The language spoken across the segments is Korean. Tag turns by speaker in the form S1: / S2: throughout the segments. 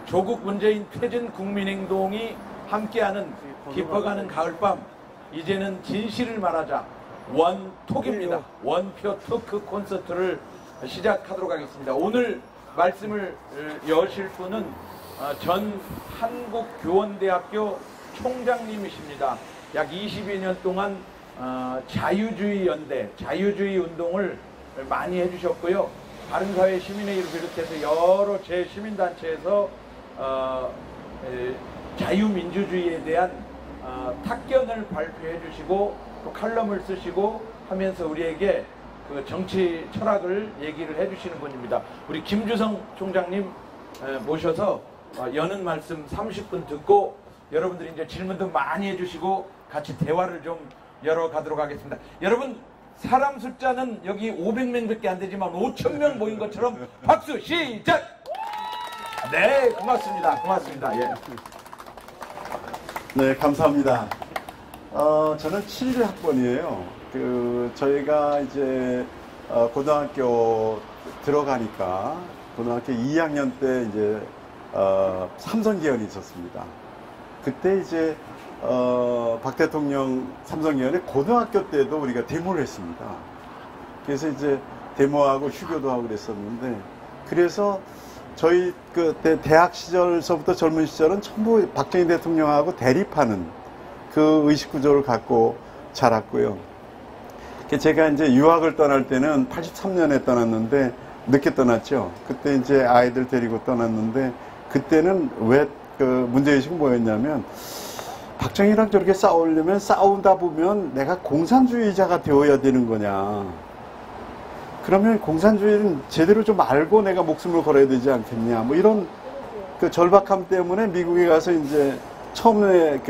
S1: 조국 문재인 퇴진 국민행동이 함께하는 깊어가는 가을밤, 이제는 진실을 말하자 원톡입니다. 원표 토크 콘서트를 시작하도록 하겠습니다. 오늘 말씀을 여실 분은 전 한국교원대학교 총장님이십니다. 약 20여 년 동안 자유주의 연대, 자유주의 운동을 많이 해주셨고요. 바른사회 시민회의를 비롯해서 여러 제시민단체에서 자유민주주의에 대한 탁견을 발표해 주시고 또 칼럼을 쓰시고 하면서 우리에게 그 정치 철학을 얘기를 해 주시는 분입니다. 우리 김주성 총장님 모셔서 여는 말씀 30분 듣고 여러분들이 이제 질문도 많이 해주시고 같이 대화를 좀 열어가도록 하겠습니다. 여러분, 사람 숫자는 여기 500명밖에 안 되지만 5,000명 모인 것처럼 박수 시작! 네, 고맙습니다. 고맙습니다. 예.
S2: 네, 감사합니다. 저는 71학번이에요. 저희가 이제 고등학교 들어가니까 고등학교 2학년 때 이제 삼성개헌이 있었습니다. 그때 이제 박 대통령 삼성개헌에 고등학교 때도 우리가 데모를 했습니다. 그래서 이제 데모하고 휴교도 하고 그랬었는데, 그래서 저희 그때 대학 시절서부터 젊은 시절은 전부 박정희 대통령하고 대립하는 그 의식구조를 갖고 자랐고요. 제가 이제 유학을 떠날 때는 83년에 떠났는데 늦게 떠났죠. 그때 이제 아이들 데리고 떠났는데, 그때는 왜 문제의식은 뭐였냐면, 박정희랑 저렇게 싸우려면 싸우다 보면 내가 공산주의자가 되어야 되는 거냐. 그러면 공산주의는 제대로 좀 알고 내가 목숨을 걸어야 되지 않겠냐. 뭐 이런 그 절박함 때문에 미국에 가서 이제 처음에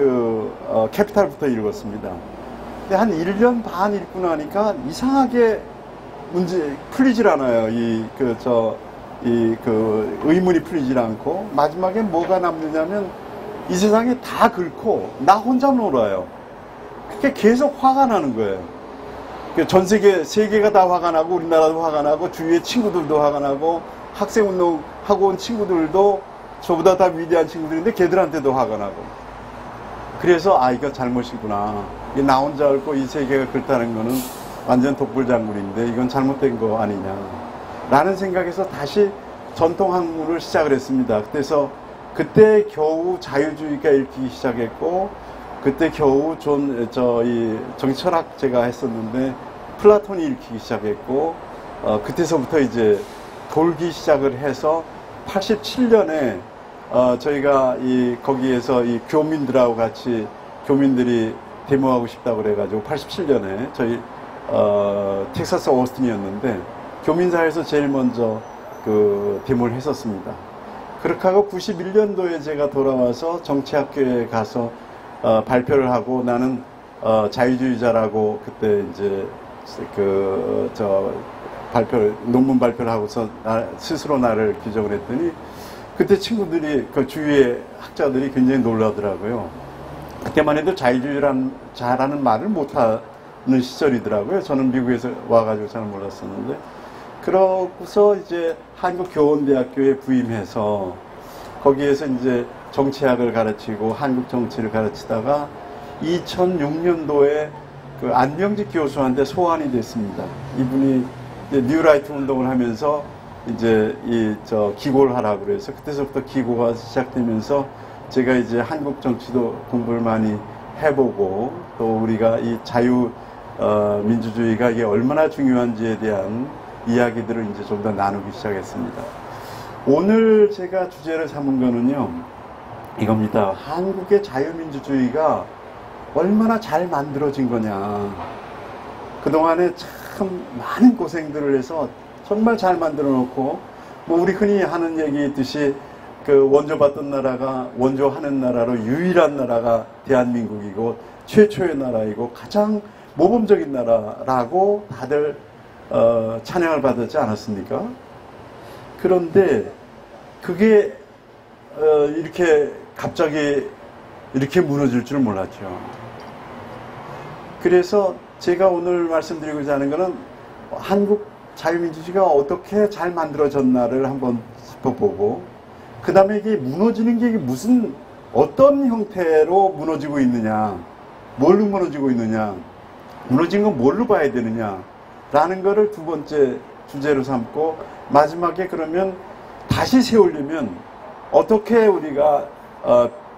S2: 캐피탈부터 읽었습니다. 근데 한 1년 반 읽고 나니까 이상하게 문제 풀리질 않아요. 의문이 풀리질 않고, 마지막에 뭐가 남느냐면 이 세상에 다 긁고 나 혼자 놀아요. 그게 계속 화가 나는 거예요. 전 세계가 다 화가 나고, 우리나라도 화가 나고, 주위의 친구들도 화가 나고, 학생운동 하고 온 친구들도 저보다 다 위대한 친구들인데 걔들한테도 화가 나고. 그래서 이거 잘못이구나. 나 혼자 앓고 이 세계가 그렇다는 거는 완전 독불장군인데 이건 잘못된 거 아니냐 라는 생각에서 다시 전통 학문을 시작을 했습니다. 그래서 그때 겨우 자유주의가 읽히기 시작했고, 그때 겨우 정치 철학 제가 했었는데 플라톤이 읽히기 시작했고, 그때서부터 이제 돌기 시작을 해서 87년에 저희가 거기에서 교민들하고 같이, 교민들이 데모하고 싶다고 그래가지고 87년에 저희 텍사스 오스틴이었는데 교민사회에서 제일 먼저 데모를 했었습니다. 그렇게 하고 91년도에 제가 돌아와서 정치학교에 가서 발표를 하고, 나는 자유주의자라고 그때 이제 논문 발표를 하고서 스스로 나를 규정을 했더니, 그때 친구들이, 그 주위의 학자들이 굉장히 놀라더라고요. 그때만 해도 자유주의자라는 말을 못하는 시절이더라고요. 저는 미국에서 와가지고 잘 몰랐었는데. 그러고서 이제 한국교원대학교에 부임해서 거기에서 이제 정치학을 가르치고 한국 정치를 가르치다가 2006년도에 안병직 교수한테 소환이 됐습니다. 이분이 뉴라이트 운동을 하면서 이제 기고를 하라고 그래서 그때서부터 기고가 시작되면서 제가 이제 한국 정치도 공부를 많이 해보고, 또 우리가 이 민주주의가 이게 얼마나 중요한지에 대한 이야기들을 이제 좀 더 나누기 시작했습니다. 오늘 제가 주제를 삼은 거는요, 이겁니다. 한국의 자유민주주의가 얼마나 잘 만들어진 거냐. 그동안에 참 많은 고생들을 해서 정말 잘 만들어 놓고, 우리 흔히 하는 얘기 있듯이 원조받던 나라가, 원조하는 나라로 유일한 나라가 대한민국이고 최초의 나라이고 가장 모범적인 나라라고 다들 찬양을 받았지 않았습니까? 그런데 그게 이렇게 갑자기 이렇게 무너질 줄 몰랐죠. 그래서 제가 오늘 말씀드리고자 하는 것은 한국 자유민주주의가 어떻게 잘 만들어졌나를 한번 짚어보고, 그 다음에 이게 무너지는 게 무슨, 어떤 형태로 무너지고 있느냐, 뭘로 무너지고 있느냐, 무너진 건 뭘로 봐야 되느냐, 라는 거를 두 번째 주제로 삼고, 마지막에 그러면 다시 세우려면 어떻게 우리가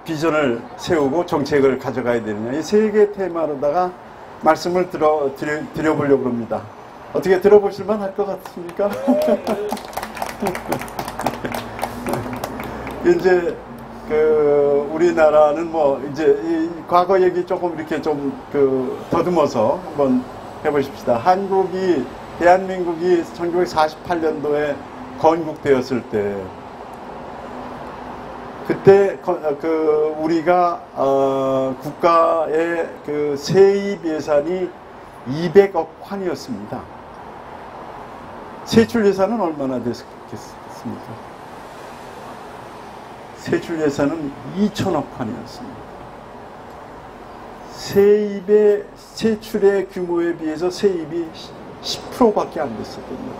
S2: 비전을 세우고 정책을 가져가야 되느냐, 이 세 개의 테마로다가 말씀을 드려보려고 합니다. 어떻게 들어보실만 할 것 같습니까? 이제 우리나라는 뭐 이제 이 과거 얘기 조금 이렇게 좀 더듬어서 한번 해보십시다. 대한민국이 1948년도에 건국되었을 때, 그때 우리가 국가의 세입 예산이 200억 환이었습니다. 세출 예산은 얼마나 됐겠습니까? 세출 예산은 2천억 환이었습니다. 세출의 규모에 비해서 세입이 10%밖에 안 됐었던 거예요.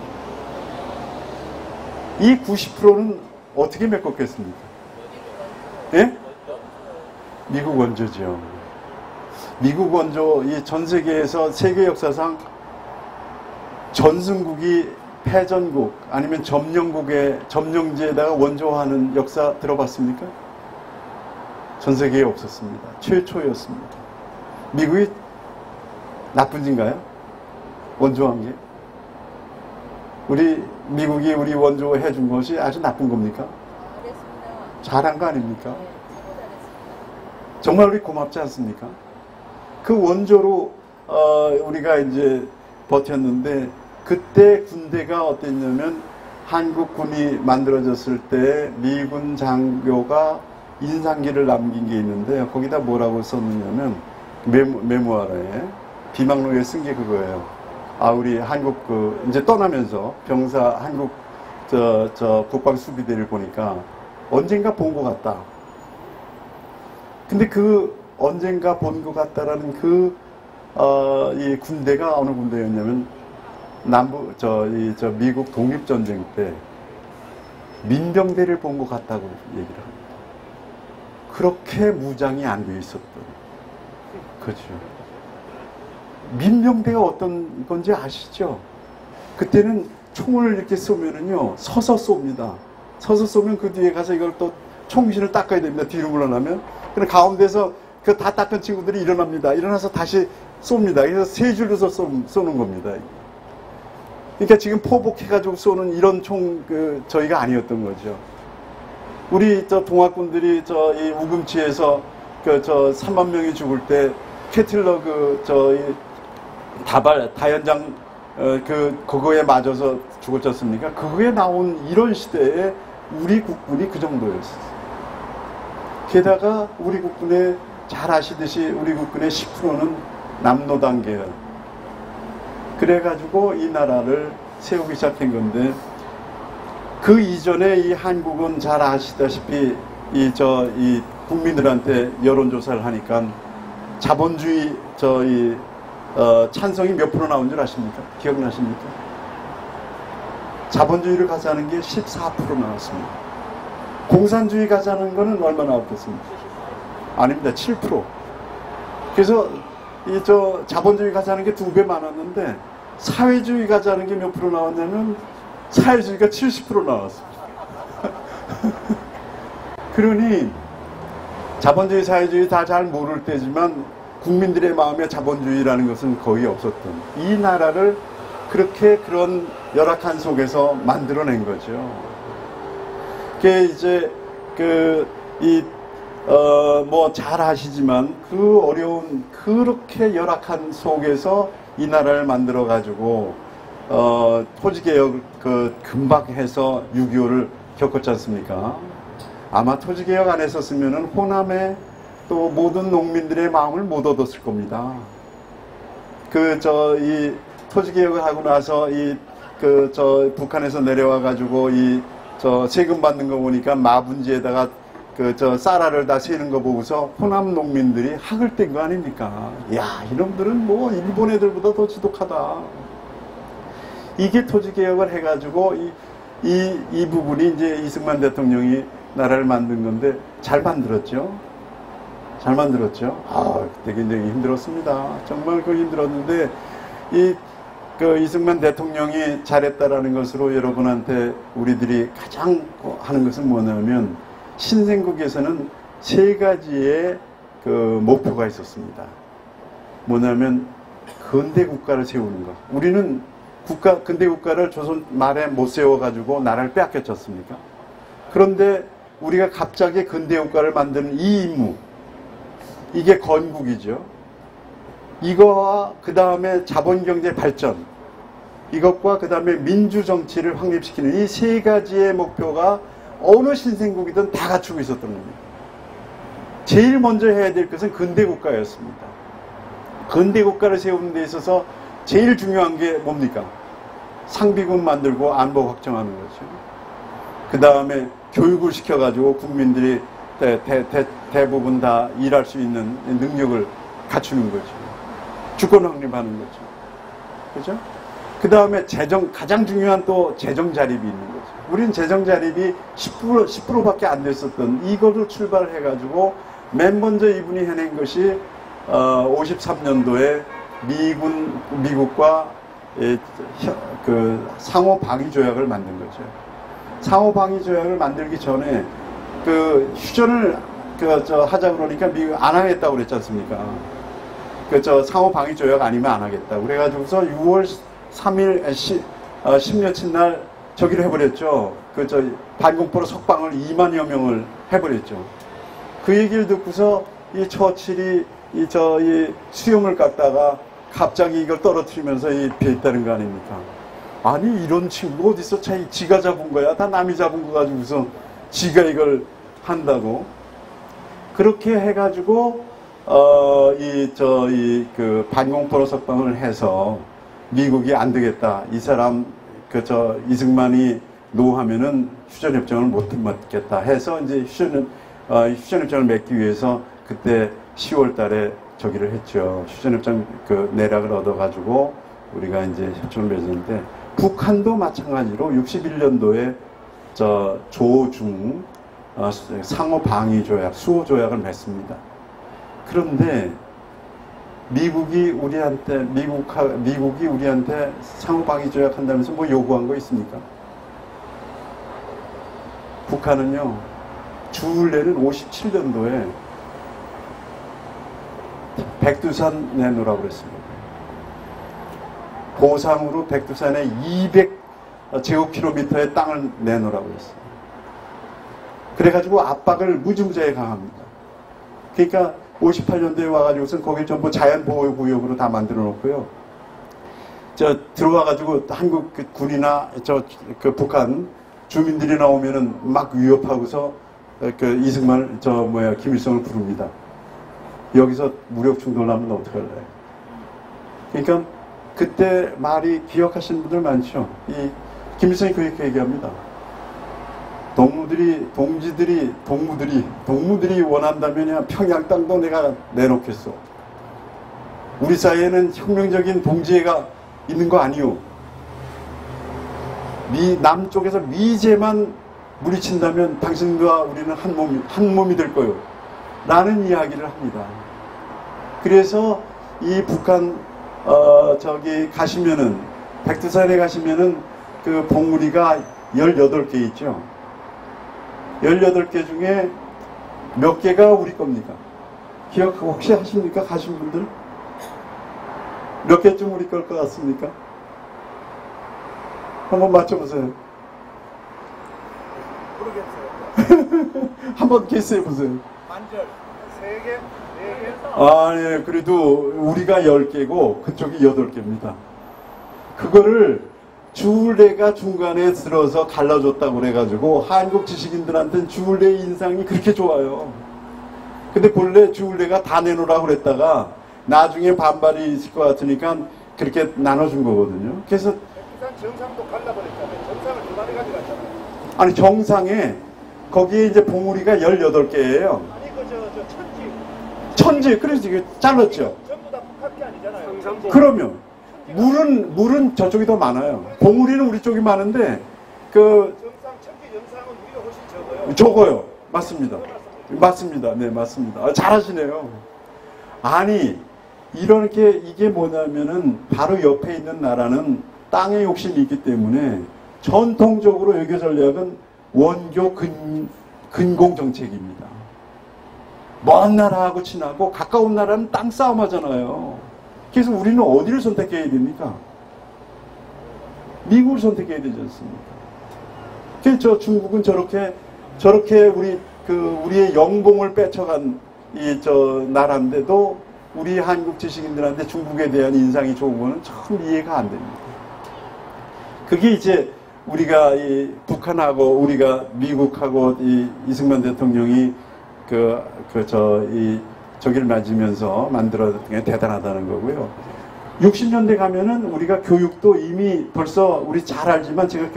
S2: 이 90%는 어떻게 메꿨겠습니까? 예? 미국 원조죠. 미국 원조, 이 전 세계에서 세계 역사상 전승국이 패전국 아니면 점령지에다가 원조하는 역사 들어봤습니까? 전 세계에 없었습니다. 최초였습니다. 미국이 나쁜 짓인가요? 원조한 게? 미국이 우리 원조해 준 것이 아주 나쁜 겁니까? 잘한 거 아닙니까? 정말 우리 고맙지 않습니까? 그 원조로 우리가 이제 버텼는데, 그때 군대가 어땠냐면, 한국군이 만들어졌을 때 미군 장교가 인상기를 남긴 게 있는데, 거기다 뭐라고 썼느냐면, 메모아라에 비망록에 쓴 게 그거예요. 우리 한국 이제 떠나면서 한국 국방수비대를 보니까 언젠가 본 것 같다. 근데 언젠가 본 것 같다라는 이 군대가 어느 군대였냐면, 미국 독립전쟁 때 민병대를 본 것 같다고 얘기를 합니다. 그렇게 무장이 안 돼 있었던. 그죠. 민병대가 어떤 건지 아시죠? 그때는 총을 이렇게 쏘면은요, 서서 쏩니다. 서서 쏘면 그 뒤에 가서 이걸 또 총신을 닦아야 됩니다. 뒤로 물러나면. 그럼 가운데서 다 닦은 친구들이 일어납니다. 일어나서 다시 쏩니다. 그래서 세 줄로서 쏘는 겁니다. 그러니까 지금 포복해가지고 쏘는 이런 저희가 아니었던 거죠. 우리 동학군들이 이 우금치에서 3만 명이 죽을 때 캐틀러 다연장 그거에 맞아서 죽었지 않습니까? 그거에 나온 이런 시대에 우리 국군이 그 정도였어요. 게다가 우리 국군의, 잘 아시듯이 우리 국군의 10%는 남노당 계열. 그래가지고 이 나라를 세우기 시작한 건데, 그 이전에 이 한국은 잘 아시다시피 이 국민들한테 여론조사를 하니까 자본주의 찬성이 몇 프로 나온 줄 아십니까? 기억나십니까? 자본주의를 가자는 게 14% 나왔습니다. 공산주의 가자는 거는 얼마 나왔겠습니까? 아닙니다. 7%. 그래서 자본주의 가자는 게 2배 많았는데, 사회주의 가자는 게 몇 프로 나왔냐면, 사회주의가 70% 나왔습니다. 그러니 자본주의, 사회주의 다 잘 모를 때지만 국민들의 마음에 자본주의라는 것은 거의 없었던, 이 나라를 그런 열악한 속에서 만들어낸 거죠. 그게 이제 잘 아시지만 어려운, 그렇게 열악한 속에서 이 나라를 만들어 가지고 토지개혁 금방 해서 6.25를 겪었지 않습니까? 아마 토지개혁 안 했었으면은 호남에 또 모든 농민들의 마음을 못 얻었을 겁니다. 이 토지개혁을 하고 나서 북한에서 내려와 가지고 세금 받는 거 보니까 마분지에다가 쌀알을 다 세는 거 보고서 호남 농민들이 학을 뗀 거 아닙니까? 야, 이놈들은 뭐 일본 애들보다 더 지독하다. 이게 토지개혁을 해가지고 이 부분이 이제 이승만 대통령이 나라를 만든 건데 잘 만들었죠. 잘 만들었죠. 그때 굉장히 힘들었습니다. 정말 힘들었는데 이승만 대통령이 잘했다라는 것으로 여러분한테 우리들이 가장 하는 것은 뭐냐면 신생국에서는 세 가지의 목표가 있었습니다. 뭐냐면 근대 국가를 세우는 것. 우리는 근대 국가를 조선 말에 못 세워가지고 나라를 빼앗겼지 않습니까? 그런데 우리가 갑자기 근대 국가를 만드는 이 임무, 이게 건국이죠. 이거와 그 다음에 자본경제 발전, 이것과 그 다음에 민주정치를 확립시키는 이 세 가지의 목표가 어느 신생국이든 다 갖추고 있었던 겁니다. 제일 먼저 해야 될 것은 근대국가였습니다. 근대국가를 세우는 데 있어서 제일 중요한 게 뭡니까? 상비군 만들고 안보 확정하는 거죠. 그 다음에 교육을 시켜가지고 국민들이 대부분 다 일할 수 있는 능력을 갖추는 거죠. 주권 확립하는 거죠. 그죠? 그 다음에 가장 중요한 또 재정 자립이 있는 거죠. 우리는 재정 자립이 10%밖에 안 됐었던 이거를 출발해가지고 맨 먼저 이분이 해낸 것이 53년도에 미국과 상호 방위 조약을 만든 거죠. 상호 방위 조약을 만들기 전에 휴전을 하자 그러니까 미국 안 하겠다고 그랬지 않습니까? 상호 방위 조약 아니면 안 하겠다. 그래가지고서 6월 3일 10년치 날 저기를 해버렸죠. 반공포로 석방을 2만여 명을 해버렸죠. 그 얘기를 듣고서 이 처칠이 이 수염을 깎다가 갑자기 이걸 떨어뜨리면서 피했다는 거 아닙니까? 아니 이런 친구 어디서 지가 잡은 거야? 다 남이 잡은 거 가지고서 지가 이걸 한다고. 그렇게 해가지고 반공포로 석방을 해서 미국이 안 되겠다. 이 사람 이승만이 노하면은 휴전협정을 못 맺겠다 해서 이제 휴전협정을 맺기 위해서 그때 10월 달에 저기를 했죠. 휴전협정 내락을 얻어가지고 우리가 이제 협정을 맺었는데 북한도 마찬가지로 61년도에 조중 상호 방위 조약, 수호 조약을 맺습니다. 그런데 미국이 우리한테 상호 방위 조약 한다면서 뭐 요구한 거 있습니까? 북한은요, 주울레는 57년도에 백두산 내놓으라고 그랬습니다. 보상으로 백두산에 200제곱킬로미터의 땅을 내놓으라고 했어요. 그래가지고 압박을 무지무지하게 강합니다. 그러니까 58년도에 와가지고선 거기 전부 자연보호구역으로 다 만들어 놓고요. 들어와가지고 한국 군이나 북한 주민들이 나오면은 막 위협하고서 이승만을 김일성을 부릅니다. 여기서 무력 충돌하면 어떡할래? 그러니까 그때 말이 기억하시는 분들 많죠. 김일성이 그렇게 얘기합니다. 동무들이 원한다면 평양 땅도 내가 내놓겠어. 우리 사이에는 혁명적인 동지애가 있는 거 아니오. 남쪽에서 미제만 물리친다면 당신과 우리는 한 몸이 될 거요. 라는 이야기를 합니다. 그래서 이 북한 가시면은 백두산에 가시면은 봉우리가 18개 있죠. 18개 중에 몇 개가 우리 겁니까? 기억 혹시 하십니까? 가신 분들? 몇 개쯤 우리 걸 것 같습니까? 한번 맞춰보세요.
S3: 모르겠어요.
S2: 한번 게스해보세요.
S3: 만절 3개? 4개?
S2: 예. 그래도 우리가 10개고 그쪽이 8개입니다. 그거를 주울레가 중간에 들어서 갈라줬다고 그래가지고 한국 지식인들한테는 주울레 인상이 그렇게 좋아요. 근데 본래 주울레가 다 내놓으라고 그랬다가 나중에 반발이 있을 것 같으니까 그렇게 나눠준 거거든요. 그래서
S3: 백두산 정상도 갈라버렸잖아요. 정상을 두 마리 가져갔잖아요.
S2: 아니 정상에 거기에 이제 봉우리가 18개예요.
S3: 아니
S2: 천지 그래서 이게 잘랐죠.
S3: 전부 다 북한 게 아니잖아요.
S2: 그러면 물은 저쪽이 더 많아요. 봉우리는 우리 쪽이 많은데
S3: 정상 천지 영상은 우리가 훨씬 적어요.
S2: 적어요. 맞습니다. 맞습니다. 네, 맞습니다. 잘하시네요. 아니, 이게 뭐냐면은 바로 옆에 있는 나라는 땅에 욕심이 있기 때문에 전통적으로 외교 전략은 원교 근공 정책입니다. 먼 나라하고 친하고 가까운 나라는 땅 싸움 하잖아요. 그래서 우리는 어디를 선택해야 됩니까? 미국을 선택해야 되지 않습니까? 그래서 중국은 저렇게 우리의 영봉을 뺏어간 나라인데도 우리 한국 지식인들한테 중국에 대한 인상이 좋은 거는 참 이해가 안 됩니다. 그게 이제 우리가 북한하고 우리가 미국하고 이승만 대통령이 저기를 맞으면서 만들어낸 게 대단하다는 거고요. 60년대 가면은 우리가 교육도 이미 벌써 우리 잘 알지만 제가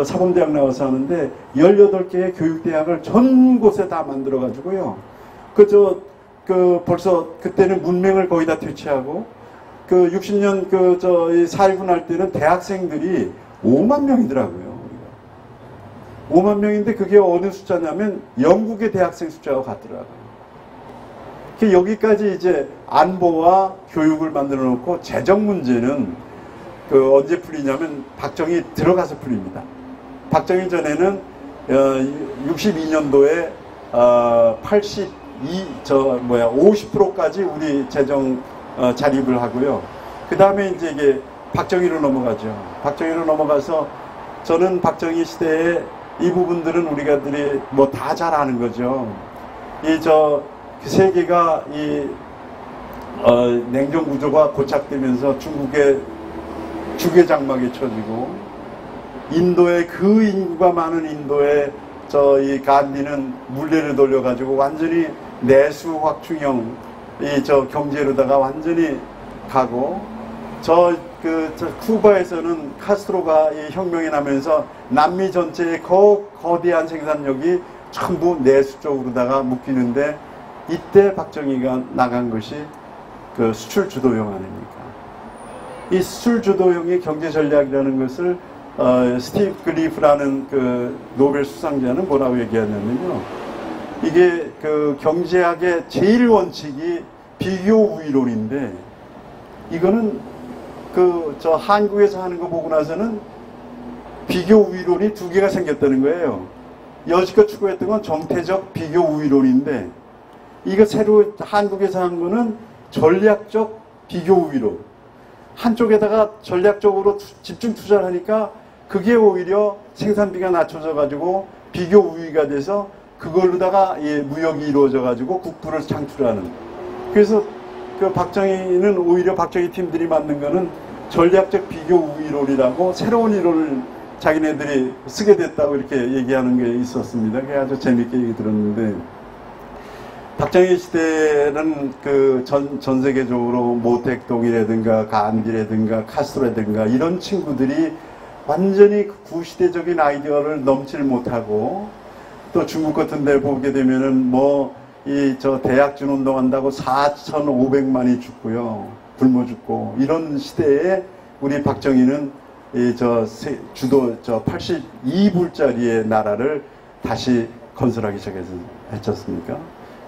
S2: 사범대학 나와서 하는데 18개의 교육대학을 전 곳에 다 만들어가지고요. 벌써 그때는 문맹을 거의 다 퇴치하고 60년 4.19 날 때는 대학생들이 5만 명이더라고요. 5만 명인데 그게 어느 숫자냐면 영국의 대학생 숫자와 같더라고요. 여기까지 이제 안보와 교육을 만들어 놓고 재정 문제는 언제 풀리냐면 박정희 들어가서 풀립니다. 박정희 전에는 62년도에 50%까지 우리 재정 자립을 하고요. 그 다음에 이제 이게 박정희로 넘어가죠. 박정희로 넘어가서 저는 박정희 시대에 이 부분들은 우리가들이 뭐 다 잘 아는 거죠. 그 세계가 냉전 구조가 고착되면서 중국의 주계장막에 처지고 인도의 그 인구가 많은 인도에 이 간디는 물레를 돌려가지고 완전히 내수 확충형 경제로다가 완전히 가고 쿠바에서는 카스트로가 혁명이 나면서 남미 전체의 거대한 생산력이 전부 내수 쪽으로다가 묶이는데 이때 박정희가 나간 것이 수출 주도형 아닙니까? 이 수출 주도형의 경제 전략이라는 것을 스티브 글리프라는 노벨 수상자는 뭐라고 얘기하냐면요. 이게 경제학의 제일 원칙이 비교 우위론인데 이거는 한국에서 하는 거 보고 나서는 비교 우위론이 두 개가 생겼다는 거예요. 여지껏 추구했던 건 정태적 비교 우위론인데 이거 새로 한국에서 한 거는 전략적 비교 우위론. 한쪽에다가 전략적으로 집중 투자를 하니까 그게 오히려 생산비가 낮춰져 가지고 비교 우위가 돼서 그걸로다가 무역이 이루어져 가지고 국부를 창출하는. 그래서 박정희는 오히려 박정희 팀들이 만든 거는 전략적 비교 우위론이라고 새로운 이론을 자기네들이 쓰게 됐다고 이렇게 얘기하는 게 있었습니다. 그게 아주 재밌게 얘기 들었는데 박정희 시대는 전 세계적으로 모택동이라든가 간디라든가 카스트로라든가 이런 친구들이 완전히 구시대적인 아이디어를 넘칠 못하고 또 중국 같은 데 보게 되면은 대약준 운동한다고 4,500만이 죽고요. 굶어 죽고 이런 시대에 우리 박정희는 82불짜리의 나라를 다시 건설하기 시작했지 않습니까?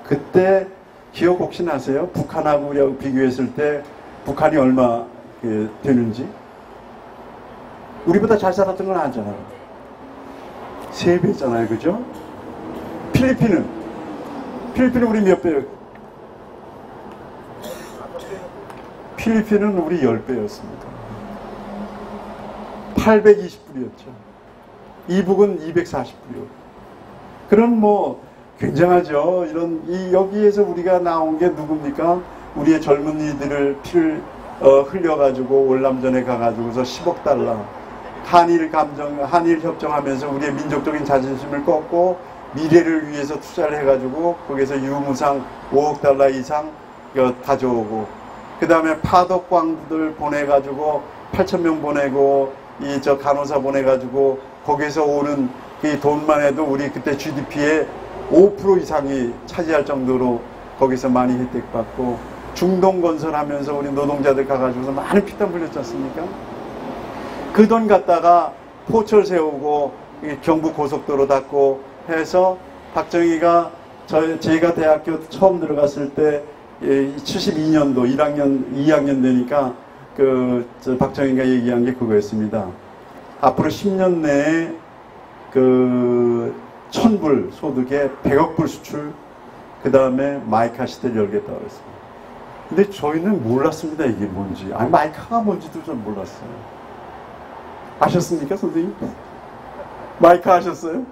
S2: 그때 기억 혹시 나세요? 북한하고 우리하고 비교했을 때 북한이 얼마 되는지? 우리보다 잘 살았던 건 아니잖아요. 3배잖아요. 그죠? 필리핀은 우리 몇 배예요? 필리핀은 우리 10배였습니다. 820불이었죠. 이북은 240불이었고. 그런 굉장하죠. 여기에서 우리가 나온 게 누굽니까? 우리의 젊은이들을 피를 흘려가지고 월남전에 가가지고서 10억 달러. 한일 협정하면서 우리의 민족적인 자존심을 꺾고 미래를 위해서 투자를 해가지고 거기서 유무상 5억 달러 이상 가져오고 그 다음에 파독광부들 보내가지고 8,000명 보내고 간호사 보내가지고 거기서 오는 이 돈만 해도 우리 그때 GDP의 5% 이상이 차지할 정도로 거기서 많이 혜택받고 중동 건설하면서 우리 노동자들 가가지고서 많은 피땀 흘렸지 않습니까? 그 돈 갖다가 포철 세우고 경부 고속도로 닫고 해서 박정희가 제가 대학교 처음 들어갔을 때 72년도 2학년 되니까 박정희가 얘기한 게 그거였습니다. 앞으로 10년 내에 1000불 소득에 100억 불 수출, 그 다음에 마이카 시대를 열겠다고 했습니다. 근데 저희는 몰랐습니다. 이게 뭔지. 아니, 마이카가 뭔지도 좀 몰랐어요. 아셨습니까, 선생님? 마이카 아셨어요?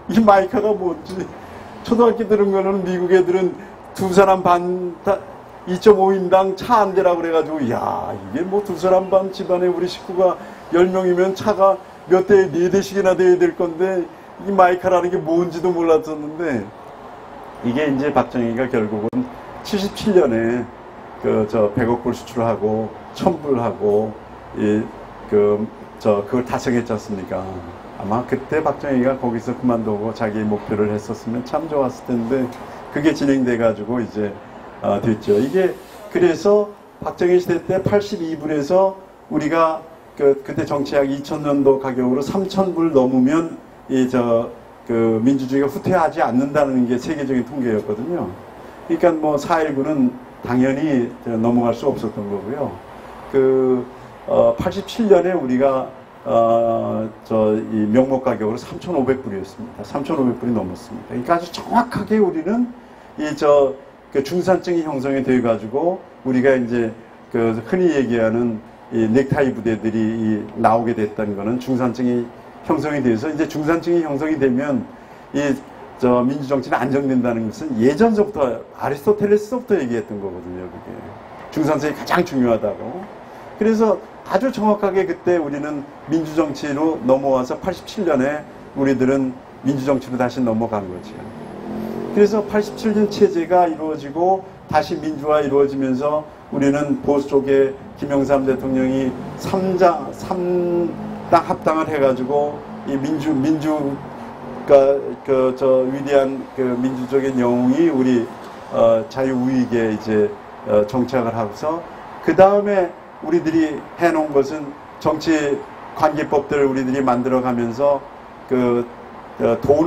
S2: 이 마이카가 뭔지. 초등학교 들은 거는 미국 애들은 두 사람 반, 2.5인당 차 한 대라고 그래가지고, 야, 이게 뭐 두 사람 반 집안에 우리 식구가 10명이면 차가 몇 대, 4대씩이나 돼야 될 건데, 이 마이카라는 게 뭔지도 몰랐었는데, 이게 이제 박정희가 결국은 77년에 100억 불 수출하고, 1000불하고, 그걸 달성했지 않습니까? 아마 그때 박정희가 거기서 그만두고 자기 목표를 했었으면 참 좋았을 텐데, 그게 진행돼가지고 이제, 됐죠. 이게, 그래서 박정희 시대 때 82불에서 우리가 그때 정치약 2000년도 가격으로 3000불 넘으면 민주주의가 후퇴하지 않는다는 게 세계적인 통계였거든요. 그러니까 뭐 4.19는 당연히 넘어갈 수 없었던 거고요. 87년에 우리가 이 명목 가격으로 3,500불이었습니다. 3,500불이 넘었습니다. 그러니까 아주 정확하게 우리는 중산층이 형성이 돼가지고 우리가 이제 흔히 얘기하는 이 넥타이 부대들이 나오게 됐다는 거는 중산층이 형성이 돼서 이제 중산층이 형성이 되면 민주정치는 안정된다는 것은 예전서부터 아리스토텔레스부터 얘기했던 거거든요. 그게 중산층이 가장 중요하다고. 그래서 아주 정확하게 그때 우리는 민주정치로 넘어와서 87년에 우리들은 민주정치로 다시 넘어간 거죠. 그래서 87년 체제가 이루어지고 다시 민주화 이루어지면서 우리는 보수 쪽에 김영삼 대통령이 3당 합당을 해가지고 이 위대한 민주적인 영웅이 우리 자유우익에 이제 정착을 하고서 그 다음에 우리들이 해놓은 것은 정치 관계법들을 우리들이 만들어가면서 돈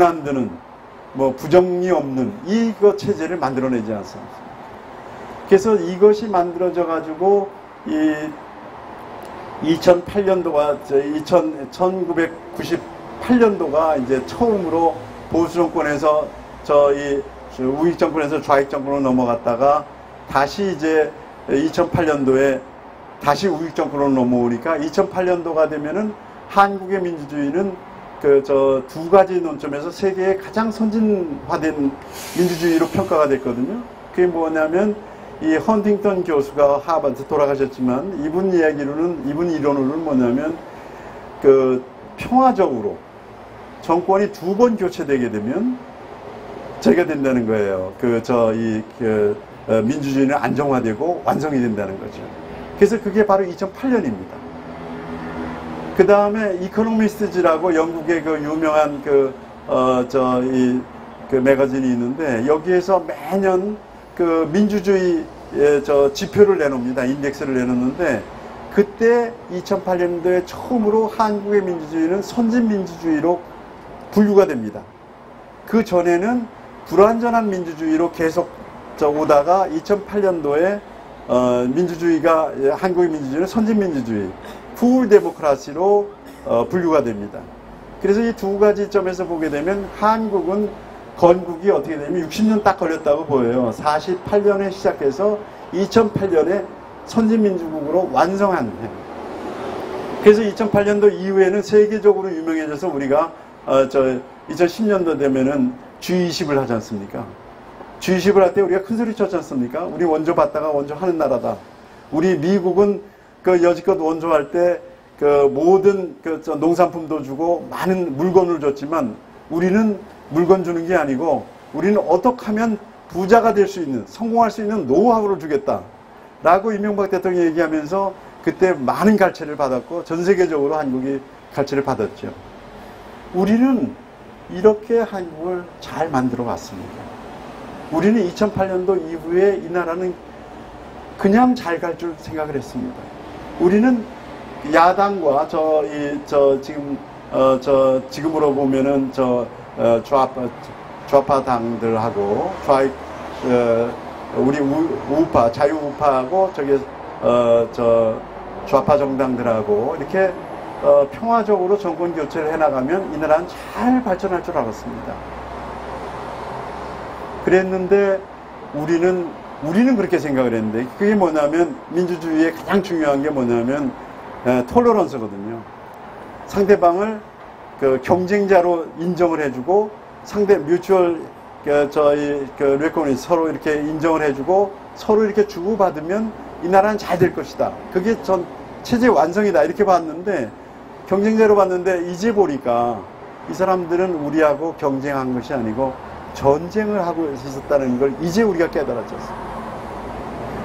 S2: 안 드는 뭐 부정이 없는 이거 체제를 만들어내지 않습니까? 그래서 이것이 만들어져 가지고 이 2008년도가 1998년도가 이제 처음으로 보수 정권에서 우익 정권에서 좌익 정권으로 넘어갔다가 다시 이제 2008년도에 다시 우익 정권으로 넘어오니까 2008년도가 되면은 한국의 민주주의는 두 가지 논점에서 세계의 가장 선진화된 민주주의로 평가가 됐거든요. 그게 뭐냐면 이 헌팅턴 교수가 하버드 돌아가셨지만 이분 이론으로는 뭐냐면 평화적으로 정권이 2번 교체되게 되면 제가 된다는 거예요. 민주주의는 안정화되고 완성이 된다는 거죠. 그래서 그게 바로 2008년입니다. 그 다음에 이코노미스트라고 영국의 유명한 매거진이 있는데 여기에서 매년 민주주의 지표를 내놓습니다. 인덱스를 내놓는데 그때 2008년도에 처음으로 한국의 민주주의는 선진민주주의로 분류가 됩니다. 그 전에는 불완전한 민주주의로 계속 오다가 2008년도에 한국의 민주주의는 선진민주주의, 풀 데모크라시로 분류가 됩니다. 그래서 이 두 가지 점에서 보게 되면 한국은 건국이 어떻게 되면 60년 딱 걸렸다고 보여요. 48년에 시작해서 2008년에 선진민주국으로 완성한 해. 그래서 2008년도 이후에는 세계적으로 유명해져서 우리가 2010년도 되면은 G20을 하지 않습니까? G20을 할 때 우리가 큰 소리 쳤지 않습니까? 우리 원조 받다가 원조 하는 나라다. 우리 미국은 여지껏 원조할 때 모든 농산품도 주고 많은 물건을 줬지만 우리는 물건 주는 게 아니고 우리는 어떻게 하면 부자가 될 수 있는, 성공할 수 있는 노하우를 주겠다. 라고 이명박 대통령이 얘기하면서 그때 많은 갈채를 받았고 전 세계적으로 한국이 갈채를 받았죠. 우리는 이렇게 한국을 잘 만들어 왔습니다. 우리는 2008년도 이후에 이 나라는 그냥 잘 갈 줄 생각을 했습니다. 우리는 야당과 지금으로 보면은 좌파 당들하고 우리 우파 자유우파하고 좌파 정당들하고 이렇게 평화적으로 정권 교체를 해나가면 이 나라는 잘 발전할 줄 알았습니다. 그랬는데 우리는 그렇게 생각을 했는데, 그게 뭐냐면 민주주의의 가장 중요한 게 뭐냐면 톨러런스거든요. 상대방을 경쟁자로 인정을 해주고, 뮤추얼 레코니스 서로 이렇게 인정을 해주고 서로 이렇게 주고받으면 이 나라는 잘 될 것이다. 그게 전 체제 완성이다 이렇게 봤는데, 경쟁자로 봤는데 이제 보니까 이 사람들은 우리하고 경쟁한 것이 아니고 전쟁을 하고 있었다는 걸 이제 우리가 깨달았잖아요.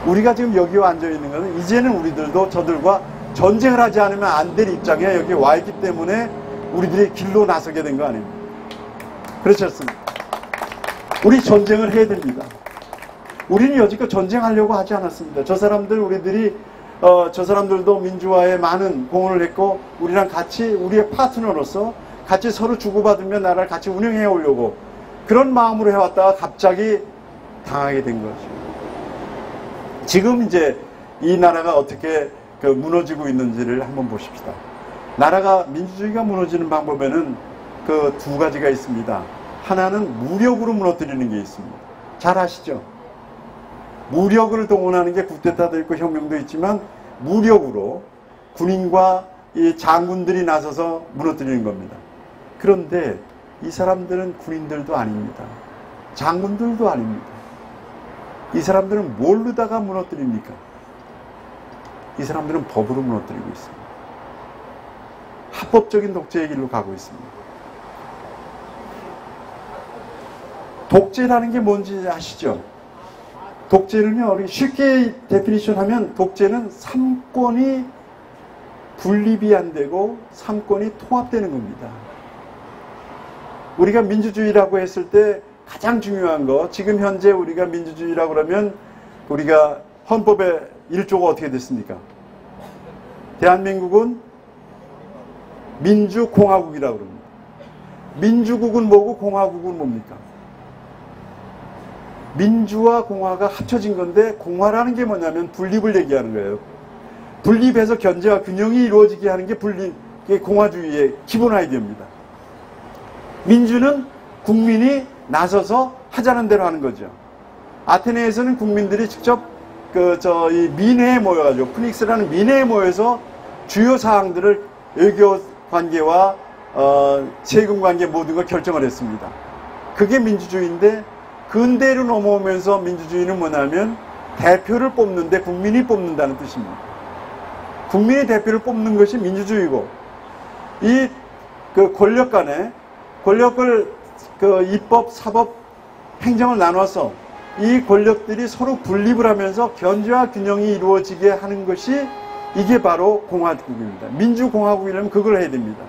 S2: 우리가 지금 여기 와 앉아 있는 것은 이제는 우리들도 저들과 전쟁을 하지 않으면 안 될 입장에 여기 와 있기 때문에 우리들이 길로 나서게 된 거 아닙니까? 그렇지 않습니까? 우리 전쟁을 해야 됩니다. 우리는 여지껏 전쟁하려고 하지 않았습니다. 저 사람들도 민주화에 많은 공헌을 했고, 우리랑 같이 우리의 파트너로서 같이 서로 주고받으며 나라를 같이 운영해 오려고 그런 마음으로 해왔다가 갑자기 당하게 된 거죠. 지금 이제 이 나라가 어떻게 무너지고 있는지를 한번 보십시다. 민주주의가 무너지는 방법에는 그 두 가지가 있습니다. 하나는 무력으로 무너뜨리는 게 있습니다. 잘 아시죠? 무력을 동원하는 게 쿠데타도 있고 혁명도 있지만, 무력으로 군인과 이 장군들이 나서서 무너뜨리는 겁니다. 그런데 이 사람들은 군인들도 아닙니다. 장군들도 아닙니다. 이 사람들은 뭘로다가 무너뜨립니까? 이 사람들은 법으로 무너뜨리고 있습니다. 합법적인 독재의 길로 가고 있습니다. 독재라는 게 뭔지 아시죠? 독재는요, 우리 쉽게 데피니션 하면 독재는 삼권이 분립이 안 되고 삼권이 통합되는 겁니다. 우리가 민주주의라고 했을 때 가장 중요한 거, 지금 현재 우리가 민주주의라고 그러면 우리가 헌법의 1조가 어떻게 됐습니까? 대한민국은 민주공화국이라고 그럽니다. 민주국은 뭐고 공화국은 뭡니까? 민주와 공화가 합쳐진 건데, 공화라는 게 뭐냐면 분립을 얘기하는 거예요. 분립해서 견제와 균형이 이루어지게 하는 게 그게 공화주의의 기본 아이디어입니다. 민주는 국민이 나서서 하자는 대로 하는 거죠. 아테네에서는 국민들이 직접 이 민회에 모여가지고, 프닉스라는 민회에 모여서 주요 사항들을 외교 관계와 세금 관계 모든 걸 결정을 했습니다. 그게 민주주의인데, 근대로 넘어오면서 민주주의는 뭐냐면 대표를 뽑는데 국민이 뽑는다는 뜻입니다. 국민이 대표를 뽑는 것이 민주주의고, 이 권력 간에 권력을 입법, 사법, 행정을 나눠서 이 권력들이 서로 분립을 하면서 견제와 균형이 이루어지게 하는 것이, 이게 바로 공화국입니다. 민주공화국이라면 그걸 해야 됩니다.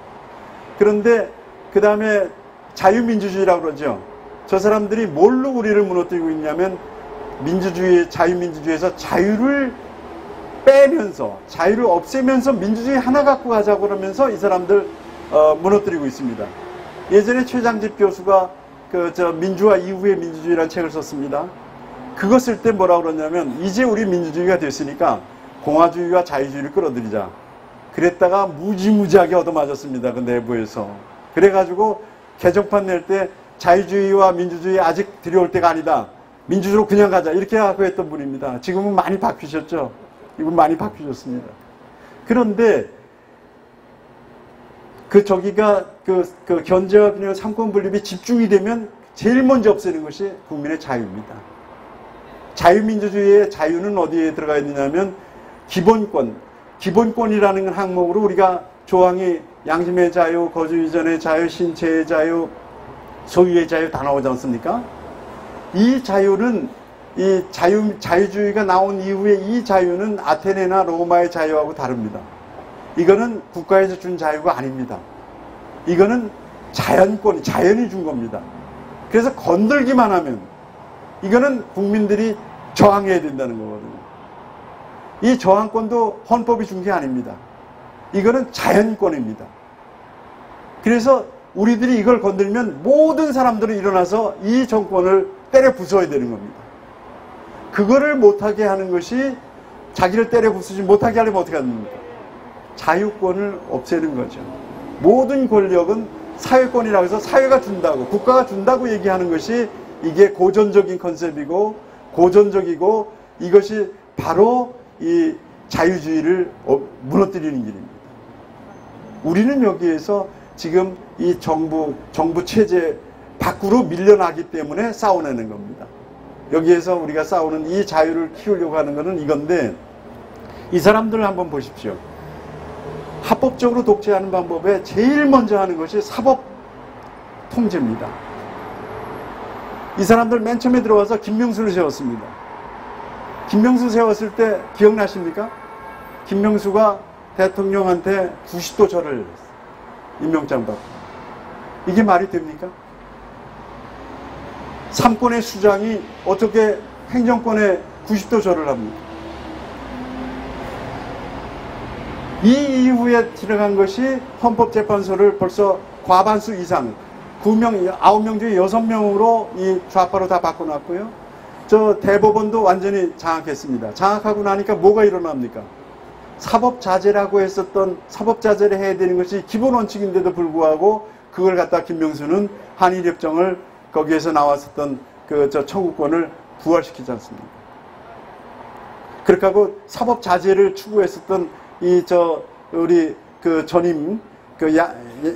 S2: 그런데 그 다음에 자유민주주의라고 그러죠. 저 사람들이 뭘로 우리를 무너뜨리고 있냐면, 자유민주주의에서 자유를 빼면서, 자유를 없애면서 민주주의 하나 갖고 가자고 그러면서 이 사람들 무너뜨리고 있습니다. 예전에 최장집 교수가 민주화 이후의 민주주의라는 책을 썼습니다. 그거 쓸 때 뭐라고 그러냐면, 이제 우리 민주주의가 됐으니까 공화주의와 자유주의를 끌어들이자. 그랬다가 무지무지하게 얻어맞았습니다. 그 내부에서. 그래가지고 개정판 낼 때 자유주의와 민주주의 아직 들여올 때가 아니다. 민주주의로 그냥 가자. 이렇게 하고 했던 분입니다. 지금은 많이 바뀌셨죠? 이분 많이 바뀌셨습니다. 그런데 저기가 견제와 균형 삼권 분립이 집중이 되면 제일 먼저 없애는 것이 국민의 자유입니다. 자유민주주의의 자유는 어디에 들어가 있느냐면 기본권이라는 항목으로 우리가 조항이 양심의 자유, 거주 이전의 자유, 신체의 자유, 소유의 자유 다 나오지 않습니까? 이 자유는, 자유주의가 나온 이후에 이 자유는 아테네나 로마의 자유하고 다릅니다. 이거는 국가에서 준 자유가 아닙니다. 이거는 자연이 준 겁니다. 그래서 건들기만 하면 이거는 국민들이 저항해야 된다는 거거든요. 이 저항권도 헌법이 준 게 아닙니다. 이거는 자연권입니다. 그래서 우리들이 이걸 건들면 모든 사람들이 일어나서 이 정권을 때려 부숴야 되는 겁니다. 그거를 못하게 하는 것이, 자기를 때려 부수지 못하게 하려면 어떻게 합니까? 자유권을 없애는 거죠. 모든 권력은 사회권이라고 해서 사회가 준다고, 국가가 준다고 얘기하는 것이 이게 고전적인 컨셉이고 고전적이고, 이것이 바로 이 자유주의를 무너뜨리는 길입니다. 우리는 여기에서 지금 이 정부 체제 밖으로 밀려나기 때문에 싸워내는 겁니다. 여기에서 우리가 싸우는 이 자유를 키우려고 하는 것은 이건데, 이 사람들을 한번 보십시오. 합법적으로 독재하는 방법에 제일 먼저 하는 것이 사법 통제입니다. 이 사람들 맨 처음에 들어와서 김명수를 세웠습니다. 김명수 세웠을 때 기억나십니까? 김명수가 대통령한테 90도 절을 했어요. 임명장 받고. 이게 말이 됩니까? 삼권의 수장이 어떻게 행정권에 90도 절을 합니까? 이 이후에 들어간 것이 헌법재판소를 벌써 과반수 이상, 9명, 9명 중에 6명으로 이 좌파로 다 바꿔놨고요. 저 대법원도 완전히 장악했습니다. 장악하고 나니까 뭐가 일어납니까? 사법자재라고 했었던, 사법자재를 해야 되는 것이 기본 원칙인데도 불구하고 그걸 갖다 김명수는 한일협정을 거기에서 나왔었던 저 청구권을 부활시키지 않습니까? 그렇게 하고 사법자재를 추구했었던 우리 전임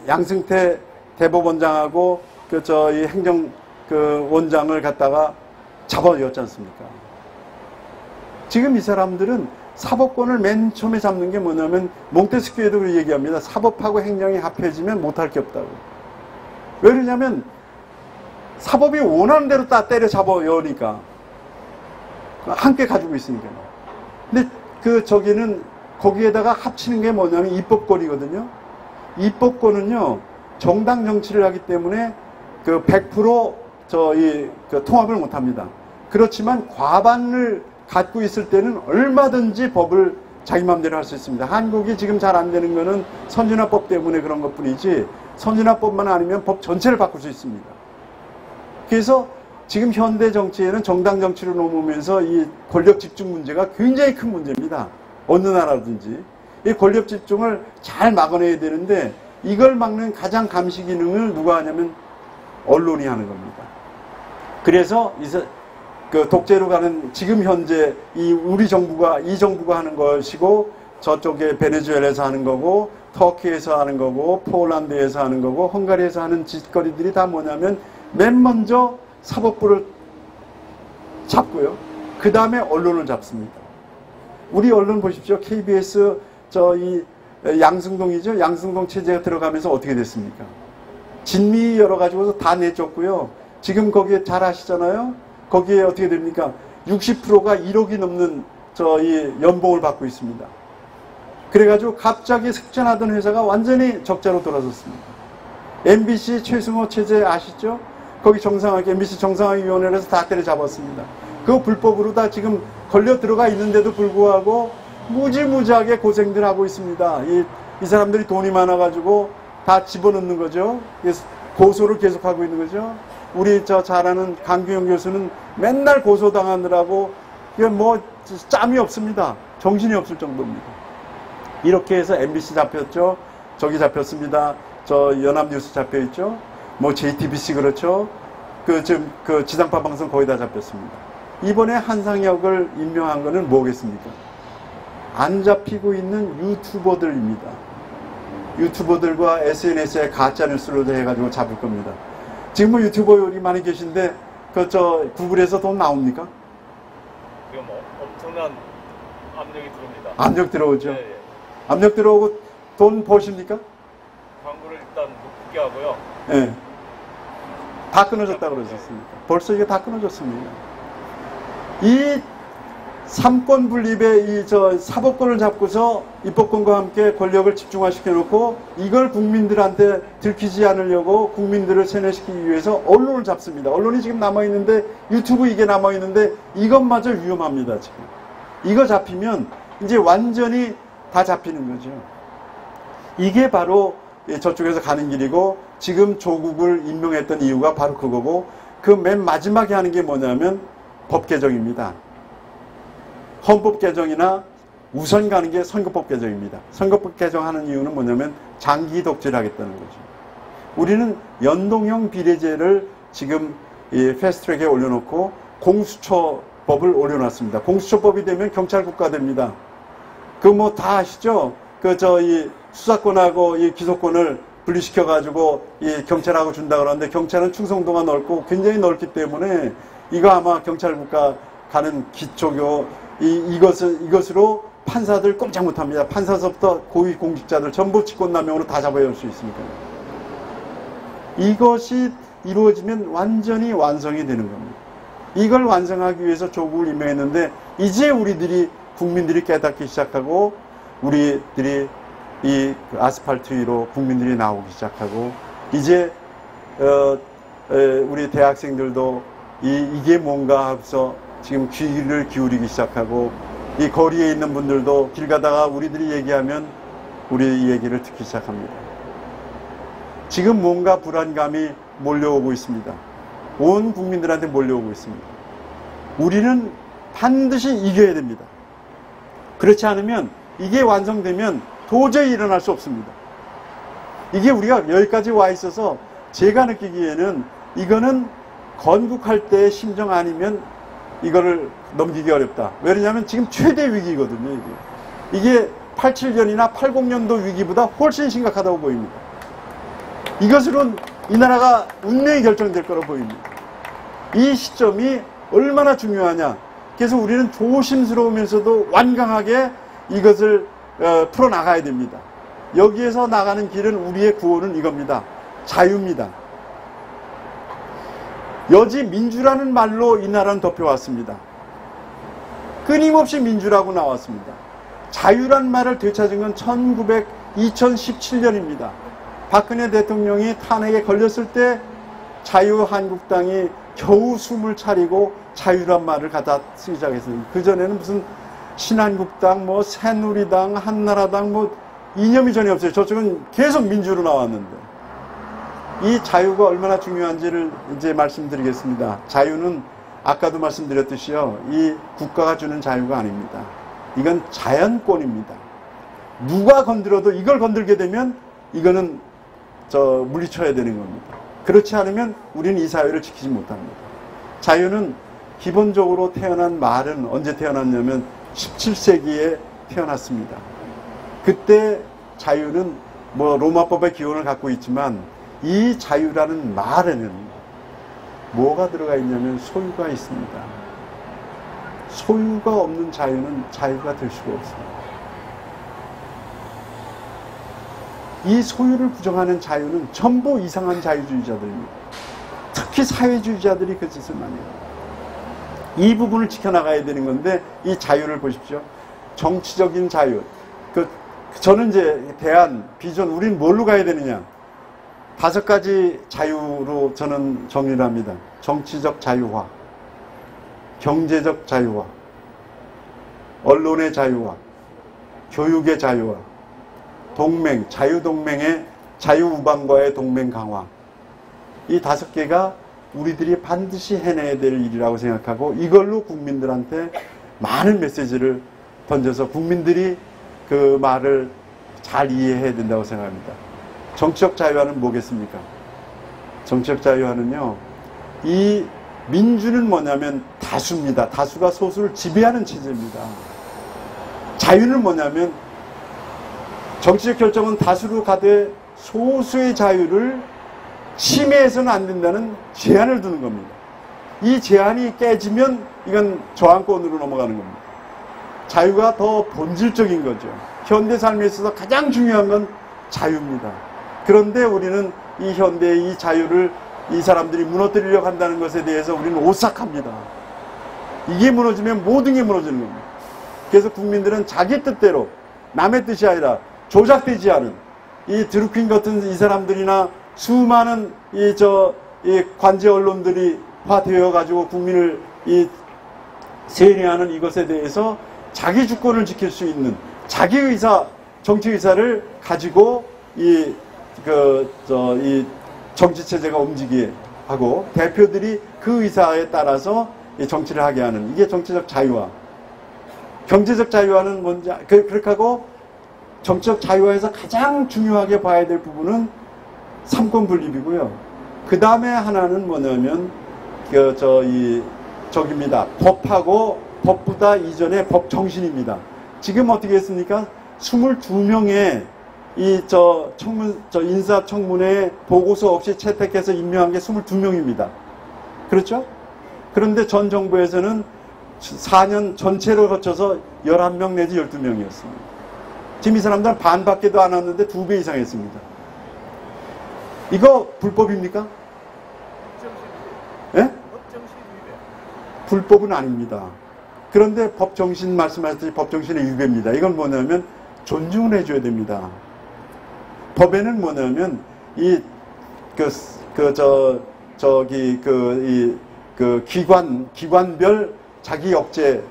S2: 양승태 대법원장하고 이 행정 원장을 갖다가 잡아였지 않습니까? 지금 이 사람들은 사법권을 맨 처음에 잡는 게 뭐냐면, 몽테스키에도 그렇게 얘기합니다. 사법하고 행정이 합해지면 못할 게 없다고. 왜 그러냐면 사법이 원하는 대로 다 때려잡아요니까, 함께 가지고 있으니까. 근데 저기는 거기에다가 합치는 게 뭐냐면 입법권이거든요. 입법권은요, 정당 정치를 하기 때문에 100% 통합을 못 합니다. 그렇지만 과반을 갖고 있을 때는 얼마든지 법을 자기 마음대로 할 수 있습니다. 한국이 지금 잘 안 되는 거는 선진화법 때문에 그런 것 뿐이지, 선진화법만 아니면 법 전체를 바꿀 수 있습니다. 그래서 지금 현대 정치에는 정당 정치를 넘으면서 이 권력 집중 문제가 굉장히 큰 문제입니다. 어느 나라든지. 이 권력 집중을 잘 막아내야 되는데, 이걸 막는 가장 감시 기능을 누가 하냐면 언론이 하는 겁니다. 그래서 독재로 가는 지금 현재 우리 정부가, 이 정부가 하는 것이고, 저쪽에 베네수엘에서 하는 거고, 터키에서 하는 거고, 폴란드에서 하는 거고, 헝가리에서 하는 짓거리들이 다 뭐냐면 맨 먼저 사법부를 잡고요. 그 다음에 언론을 잡습니다. 우리 언론 보십시오. KBS 양승동이죠. 양승동 체제가 들어가면서 어떻게 됐습니까? 진미 열어가지고서 다 내쫓고요. 지금 거기에 잘 아시잖아요. 거기에 어떻게 됩니까? 60%가 1억이 넘는 연봉을 받고 있습니다. 그래가지고 갑자기 습전하던 회사가 완전히 적자로 돌아섰습니다. MBC 최승호 체제 아시죠? 거기 MBC 정상화위원회에서 다 때려잡았습니다. 그거 불법으로 다 지금 걸려 들어가 있는데도 불구하고 무지무지하게 고생들 하고 있습니다. 이 사람들이 돈이 많아가지고 다 집어넣는 거죠. 그래서 고소를 계속하고 있는 거죠. 우리 잘 아는 강규영 교수는 맨날 고소당하느라고 뭐 짬이 없습니다. 정신이 없을 정도입니다. 이렇게 해서 MBC 잡혔죠. 저기 잡혔습니다. 연합뉴스 잡혀있죠. 뭐 JTBC 그렇죠. 지상파 방송 거의 다 잡혔습니다. 이번에 한상혁을 임명한 거는 뭐겠습니까? 안 잡히고 있는 유튜버들입니다. 유튜버들과 SNS에 가짜뉴스로 해가지고 잡을 겁니다. 지금 뭐 유튜버들이 많이 계신데, 구글에서 돈 나옵니까?
S4: 이거 뭐 엄청난 압력이 들어옵니다.
S2: 압력 들어오죠?
S4: 예, 예.
S2: 압력 들어오고 돈 버십니까?
S4: 광고를 일단 못 붙게 하고요.
S2: 예. 다 끊어졌다고 그러셨습니까? 벌써 이게 다 끊어졌습니다. 이 삼권 분립의 사법권을 잡고서 입법권과 함께 권력을 집중화시켜 놓고, 이걸 국민들한테 들키지 않으려고 국민들을 세뇌시키기 위해서 언론을 잡습니다. 언론이 지금 남아있는데, 유튜브 이게 남아있는데, 이것마저 위험합니다, 지금. 이거 잡히면 이제 완전히 다 잡히는 거죠. 이게 바로 저쪽에서 가는 길이고, 지금 조국을 임명했던 이유가 바로 그거고, 그 맨 마지막에 하는 게 뭐냐면 법 개정입니다. 헌법 개정이나 우선 가는 게 선거법 개정입니다. 선거법 개정하는 이유는 뭐냐면 장기 독재를 하겠다는 거죠. 우리는 연동형 비례제를 지금 이 패스트트랙에 올려놓고 공수처법을 올려놨습니다. 공수처법이 되면 경찰 국가 됩니다. 그 뭐 다 아시죠? 이 수사권하고 이 기소권을 분리시켜가지고 이 경찰하고 준다 그러는데, 경찰은 충성도가 넓고 굉장히 넓기 때문에 이거 아마 경찰 국가 가는 기초교 이것으로 판사들 꼼짝 못합니다. 판사서부터 고위 공직자들 전부 직권남용으로 다 잡아올 수 있으니까요. 이것이 이루어지면 완전히 완성이 되는 겁니다. 이걸 완성하기 위해서 조국을 임명했는데, 이제 국민들이 깨닫기 시작하고, 우리들이 이 아스팔트 위로 국민들이 나오기 시작하고, 이제 우리 대학생들도 이게 뭔가 하고서 지금 귀를 기울이기 시작하고, 이 거리에 있는 분들도 길 가다가 우리들이 얘기하면 우리 얘기를 듣기 시작합니다. 지금 뭔가 불안감이 몰려오고 있습니다. 온 국민들한테 몰려오고 있습니다. 우리는 반드시 이겨야 됩니다. 그렇지 않으면, 이게 완성되면 도저히 일어날 수 없습니다. 이게 우리가 여기까지 와 있어서 제가 느끼기에는 이거는 건국할 때의 심정 아니면 이거를 넘기기 어렵다. 왜냐하면 지금 최대 위기거든요. 이게 87년이나 80년도 위기보다 훨씬 심각하다고 보입니다. 이것으로는 이 나라가 운명이 결정될 거로 보입니다. 이 시점이 얼마나 중요하냐. 그래서 우리는 조심스러우면서도 완강하게 이것을 풀어나가야 됩니다. 여기에서 나가는 길은, 우리의 구호는 이겁니다. 자유입니다. 여지 민주라는 말로 이 나라는 덮여왔습니다. 끊임없이 민주라고 나왔습니다. 자유란 말을 되찾은 건 2017년입니다. 박근혜 대통령이 탄핵에 걸렸을 때 자유한국당이 겨우 숨을 차리고 자유란 말을 갖다 쓰기 시작했습니다. 그전에는 무슨 신한국당, 새누리당, 한나라당 이념이 전혀 없어요. 저쪽은 계속 민주로 나왔는데. 이 자유가 얼마나 중요한지를 이제 말씀드리겠습니다. 자유는 아까도 말씀드렸듯이요, 이 국가가 주는 자유가 아닙니다. 이건 자연권입니다. 누가 건드려도, 이걸 건들게 되면 이거는 물리쳐야 되는 겁니다. 그렇지 않으면 우리는 이 사회를 지키지 못합니다. 자유는 기본적으로 태어난 말은 언제 태어났냐면 17세기에 태어났습니다. 그때 자유는 로마법의 기원을 갖고 있지만, 이 자유라는 말에는 뭐가 들어가 있냐면 소유가 있습니다. 소유가 없는 자유는 자유가 될 수가 없습니다. 이 소유를 부정하는 자유는 전부 이상한 자유주의자들입니다. 특히 사회주의자들이 그 짓을 많이 해요. 이 부분을 지켜나가야 되는 건데, 이 자유를 보십시오. 정치적인 자유. 저는 이제 비전, 우린 뭘로 가야 되느냐. 5가지 자유로 저는 정리를 합니다. 정치적 자유화, 경제적 자유화, 언론의 자유화, 교육의 자유화, 자유동맹의 자유우방과의 동맹 강화. 이 5개가 우리들이 반드시 해내야 될 일이라고 생각하고, 이걸로 국민들한테 많은 메시지를 던져서 국민들이 그 말을 잘 이해해야 된다고 생각합니다. 정치적 자유화는 뭐겠습니까? 정치적 자유화는요, 이 민주는 뭐냐면 다수입니다. 다수가 소수를 지배하는 체제입니다. 자유는 뭐냐면, 정치적 결정은 다수로 가되 소수의 자유를 침해해서는 안 된다는 제한을 두는 겁니다. 이 제한이 깨지면 이건 저항권으로 넘어가는 겁니다. 자유가 더 본질적인 거죠. 현대 삶에 있어서 가장 중요한 건 자유입니다. 그런데 우리는 이 현대의 이 자유를 이 사람들이 무너뜨리려고 한다는 것에 대해서 우리는 오싹합니다. 이게 무너지면 모든 게 무너지는 겁니다. 그래서 국민들은 자기 뜻대로, 남의 뜻이 아니라 조작되지 않은 이 드루킹 같은 이 사람들이나 수많은 이 관제 언론들이 화되어 가지고 국민을 세뇌하는 이것에 대해서 자기 주권을 지킬 수 있는 자기 의사, 정치 의사를 가지고 정치체제가 움직이게 하고 대표들이 그 의사에 따라서 이 정치를 하게 하는 이게 정치적 자유화. 경제적 자유화는 뭔지 그렇게 하고 정치적 자유화에서 가장 중요하게 봐야 될 부분은 삼권 분립이고요. 그 다음에 하나는 뭐냐면 저기입니다. 법하고 법보다 이전에 법 정신입니다. 지금 어떻게 했습니까? 22명의 인사청문회 보고서 없이 채택해서 임명한 게 22명입니다. 그렇죠? 그런데 전 정부에서는 4년 전체를 거쳐서 11명 내지 12명이었습니다. 지금 이 사람들은 반밖에도 안 왔는데 2배 이상 했습니다. 이거 불법입니까? 예? 불법은 아닙니다. 그런데 법정신 말씀하셨듯이 법정신의 위배입니다. 이건 뭐냐면 존중을 해줘야 됩니다. 법에는 뭐냐면 기관별 자기 억제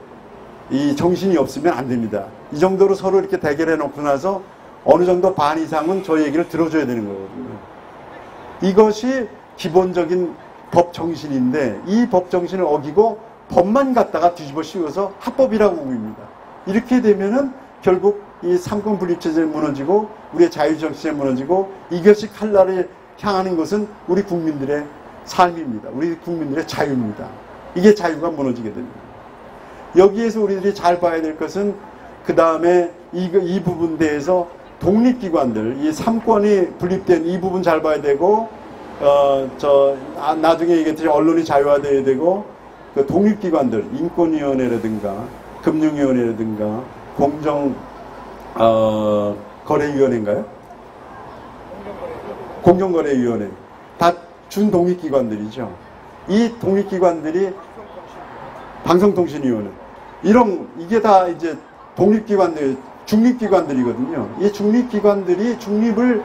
S2: 이 정신이 없으면 안 됩니다. 이 정도로 서로 이렇게 대결해 놓고 나서 어느 정도 반 이상은 저 얘기를 들어줘야 되는 거거든요. 이것이 기본적인 법 정신인데 이 법 정신을 어기고 법만 갖다가 뒤집어 씌워서 합법이라고 보입니다. 이렇게 되면은 결국 이 삼권 분립 체제가 무너지고 우리의 자유정치가 무너지고 이것이 칼날을 향하는 것은 우리 국민들의 삶입니다. 우리 국민들의 자유입니다. 이게 자유가 무너지게 됩니다. 여기에서 우리들이 잘 봐야 될 것은 그 다음에 이 부분 대해서 독립기관들, 이 삼권이 분립된 이 부분 잘 봐야 되고, 나중에 얘기했듯이 언론이 자유화되어야 되고, 그 독립기관들, 인권위원회라든가, 금융위원회라든가, 거래위원회인가요? 공정거래위원회. 다 준독립기관들이죠. 이 독립기관들이 방송통신위원회. 이게 다 이제 독립기관들, 중립기관들이거든요. 이 중립기관들이 중립을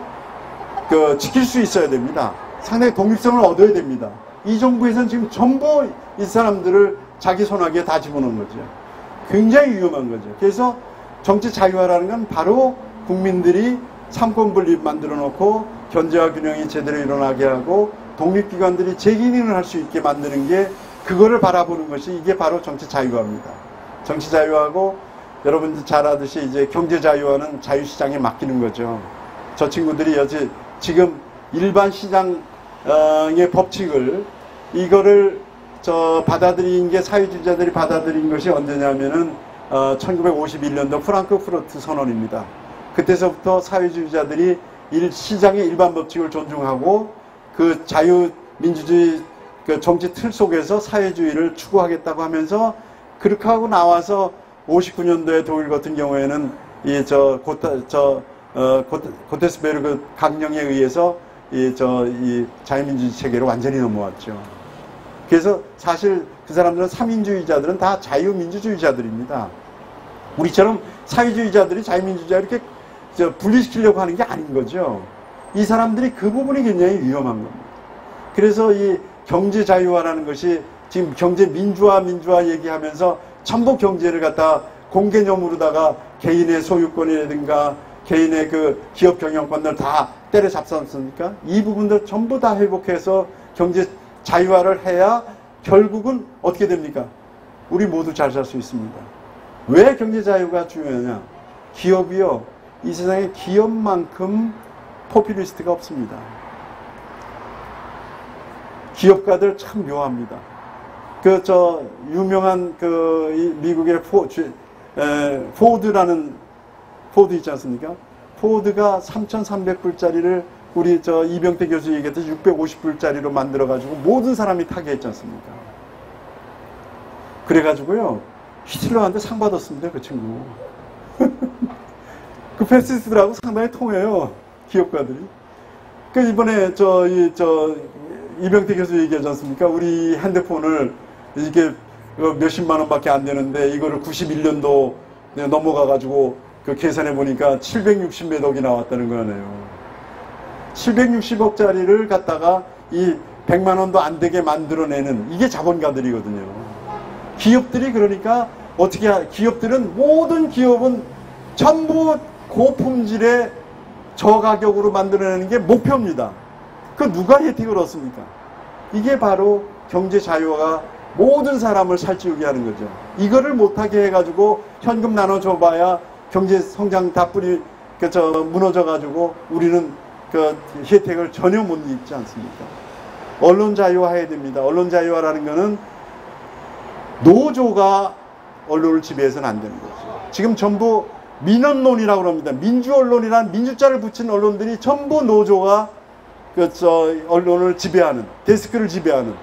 S2: 지킬 수 있어야 됩니다. 상당히 독립성을 얻어야 됩니다. 이 정부에서는 지금 전부 이 사람들을 자기 손아귀에 다 집어넣은 거죠. 굉장히 위험한 거죠. 그래서 정치 자유화라는 건 바로 국민들이 삼권 분립 만들어 놓고 견제와 균형이 제대로 일어나게 하고 독립기관들이 재기능을 할 수 있게 만드는 게 그거를 바라보는 것이 이게 바로 정치 자유화입니다. 정치 자유화하고 여러분들 잘 아듯이 이제 경제 자유화는 자유시장에 맡기는 거죠. 저 친구들이 지금 일반 시장의 법칙을 이거를 받아들인 게 사회주의자들이 받아들인 것이 언제냐면은 1951년도 프랑크푸르트 선언입니다. 그때서부터 사회주의자들이 시장의 일반 법칙을 존중하고 그 자유민주주의 그 정치 틀 속에서 사회주의를 추구하겠다고 하면서 그렇게 하고 나와서 59년도에 독일 같은 경우에는 고테스베르그 강령에 의해서 이 자유민주주의 체계로 완전히 넘어왔죠. 그래서 사실 그 사람들은 사민주의자들은 다 자유민주주의자들입니다. 우리처럼 사회주의자들이 자유민주주의 이렇게 분리시키려고 하는 게 아닌 거죠. 이 사람들이 그 부분이 굉장히 위험한 겁니다. 그래서 이 경제 자유화라는 것이 지금 경제 민주화 얘기하면서 전부 경제를 갖다 공개념으로다가 개인의 소유권이라든가 개인의 그 기업 경영권을 다 때려잡지 않습니까? 이 부분들 전부 다 회복해서 경제 자유화를 해야 결국은 어떻게 됩니까? 우리 모두 잘 살 수 있습니다. 왜 경제 자유가 중요하냐? 기업이요. 이 세상에 기업만큼 포퓰리스트가 없습니다. 기업가들 참 묘합니다. 유명한 미국의 포드 있지 않습니까? 포드가 3,300불짜리를 우리 이병태 교수 얘기했듯이 650불짜리로 만들어가지고 모든 사람이 타게 했지 않습니까? 그래가지고요, 히틀러한테 상 받았습니다, 그 친구. 그 패시스트들하고 상당히 통해요, 기업가들이. 이번에 이병태 교수 얘기하지 않습니까? 우리 핸드폰을 이게 몇십만 원밖에 안 되는데 이거를 91년도 넘어가가지고 그 계산해 보니까 760몇 억이 나왔다는 거네요. 760억짜리를 갖다가 이 100만 원도 안 되게 만들어내는 이게 자본가들이거든요. 기업들이 그러니까 기업들은 모든 기업은 전부 고품질의 저가격으로 만들어내는 게 목표입니다. 그 누가 혜택을 얻습니까? 이게 바로 경제 자유화가 모든 사람을 살찌우게 하는 거죠. 이거를 못하게 해가지고 현금 나눠줘봐야 경제 성장 다 무너져가지고 우리는 그 혜택을 전혀 못 입지 않습니까? 언론 자유화 해야 됩니다. 언론 자유화라는 거는 노조가 언론을 지배해서는 안 되는 거죠. 지금 전부 민언론이라고 합니다. 민주언론이란 민주자를 붙인 언론들이 전부 노조가 언론을 지배하는, 데스크를 지배하는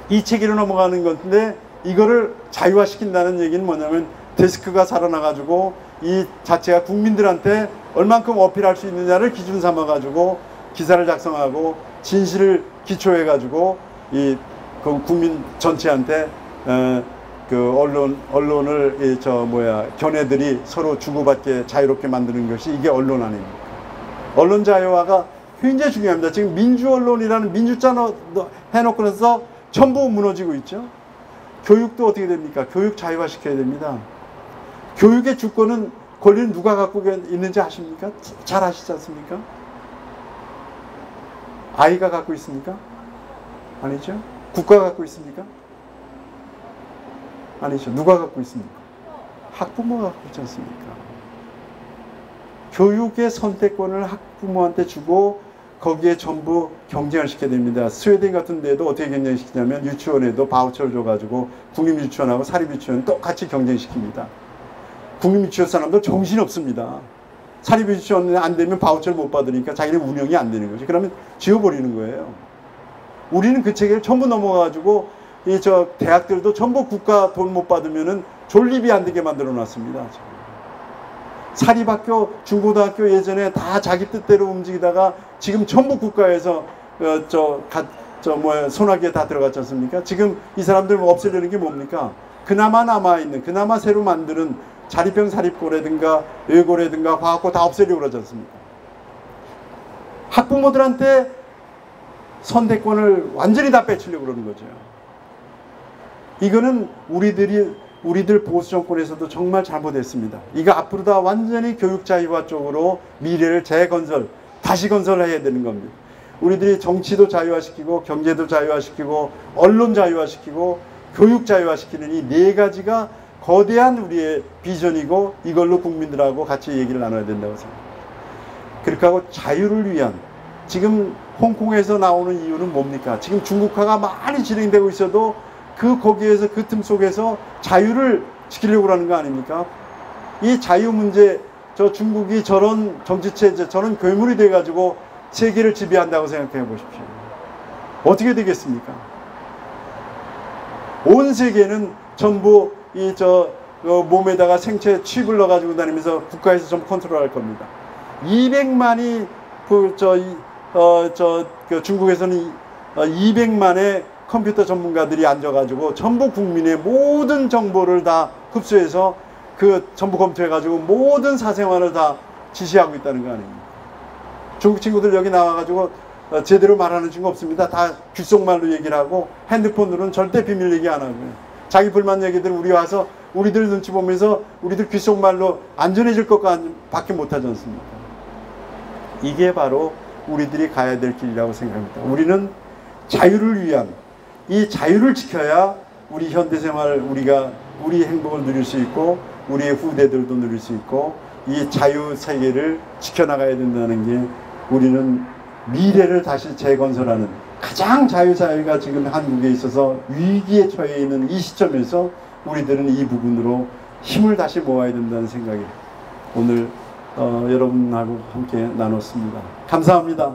S2: 이 체계로 넘어가는 건데, 이거를 자유화시킨다는 얘기는 뭐냐면 데스크가 살아나가지고 이 자체가 국민들한테 얼만큼 어필할 수 있느냐를 기준 삼아가지고 기사를 작성하고 진실을 기초해가지고 이 국민 전체한테 언론을 견해들이 서로 주고받게 자유롭게 만드는 것이 이게 언론 아닙니까? 언론 자유화가 굉장히 중요합니다. 지금 민주언론이라는 민주자 해놓고 나서 전부 무너지고 있죠. 교육도 어떻게 됩니까? 교육 자유화시켜야 됩니다. 교육의 주권은, 권리는 누가 갖고 있는지 아십니까? 잘 아시지 않습니까? 아이가 갖고 있습니까? 아니죠. 국가가 갖고 있습니까? 아니죠. 누가 갖고 있습니까? 학부모가 갖고 있지 않습니까? 교육의 선택권을 학부모한테 주고 거기에 전부 경쟁을 시켜야 됩니다. 스웨덴 같은 데도 어떻게 경쟁시키냐면 유치원에도 바우처를 줘가지고 국립유치원하고 사립유치원 똑같이 경쟁시킵니다. 국립유치원 사람들 정신없습니다. 사립유치원 안 되면 바우처를 못 받으니까 자기네 운영이 안 되는 거죠. 그러면 지워버리는 거예요. 우리는 그 체계를 전부 넘어가가지고 대학들도 전부 국가 돈 못 받으면은 존립이 안 되게 만들어 놨습니다. 사립학교, 중고등학교 예전에 다 자기 뜻대로 움직이다가 지금 전부 국가에서 소나기에 다 들어갔지 않습니까? 지금 이 사람들 없애려는 게 뭡니까? 그나마 남아있는, 그나마 새로 만드는 자립형 사립고라든가 외고라든가 과학고 다 없애려고 그러지 않습니까? 학부모들한테 선택권을 완전히 다 빼치려고 그러는 거죠. 이거는 우리들 보수 정권에서도 정말 잘못했습니다. 이거 앞으로 다 완전히 교육 자유화 쪽으로 미래를 재건설, 다시 건설해야 되는 겁니다. 우리들이 정치도 자유화시키고 경제도 자유화시키고 언론 자유화시키고 교육 자유화시키는 이 네 가지가 거대한 우리의 비전이고, 이걸로 국민들하고 같이 얘기를 나눠야 된다고 생각합니다. 그렇게 하고 자유를 위한, 지금 홍콩에서 나오는 이유는 뭡니까? 지금 중국화가 많이 진행되고 있어도 거기에서 그 틈 속에서 자유를 지키려고 하는 거 아닙니까? 이 자유 문제, 중국이 저런 정치체제, 저런 괴물이 돼가지고 세계를 지배한다고 생각해 보십시오. 어떻게 되겠습니까? 온 세계는 전부 몸에다가 생체 칩을 넣어가지고 다니면서 국가에서 전부 컨트롤할 겁니다. 200만이 중국에서는 200만의 컴퓨터 전문가들이 앉아가지고 전부 국민의 모든 정보를 다 흡수해서 전부 검토해가지고 모든 사생활을 다 지시하고 있다는 거 아닙니까? 중국 친구들 여기 나와가지고 제대로 말하는 친구 없습니다. 다 귓속말로 얘기를 하고 핸드폰으로는 절대 비밀 얘기 안 하고요. 자기 불만 얘기들 우리 와서 우리들 눈치 보면서 우리들 귓속말로 안전해질 것밖에 못하지 않습니까? 이게 바로 우리들이 가야 될 길이라고 생각합니다. 우리는 자유를 위한, 이 자유를 지켜야 우리 현대생활, 우리 행복을 누릴 수 있고 우리의 후대들도 누릴 수 있고, 이 자유 세계를 지켜나가야 된다는 게, 우리는 미래를 다시 재건설하는, 가장 자유사회가 지금 한국에 있어서 위기에 처해 있는 이 시점에서 우리들은 이 부분으로 힘을 다시 모아야 된다는 생각이 오늘 여러분하고 함께 나눴습니다. 감사합니다.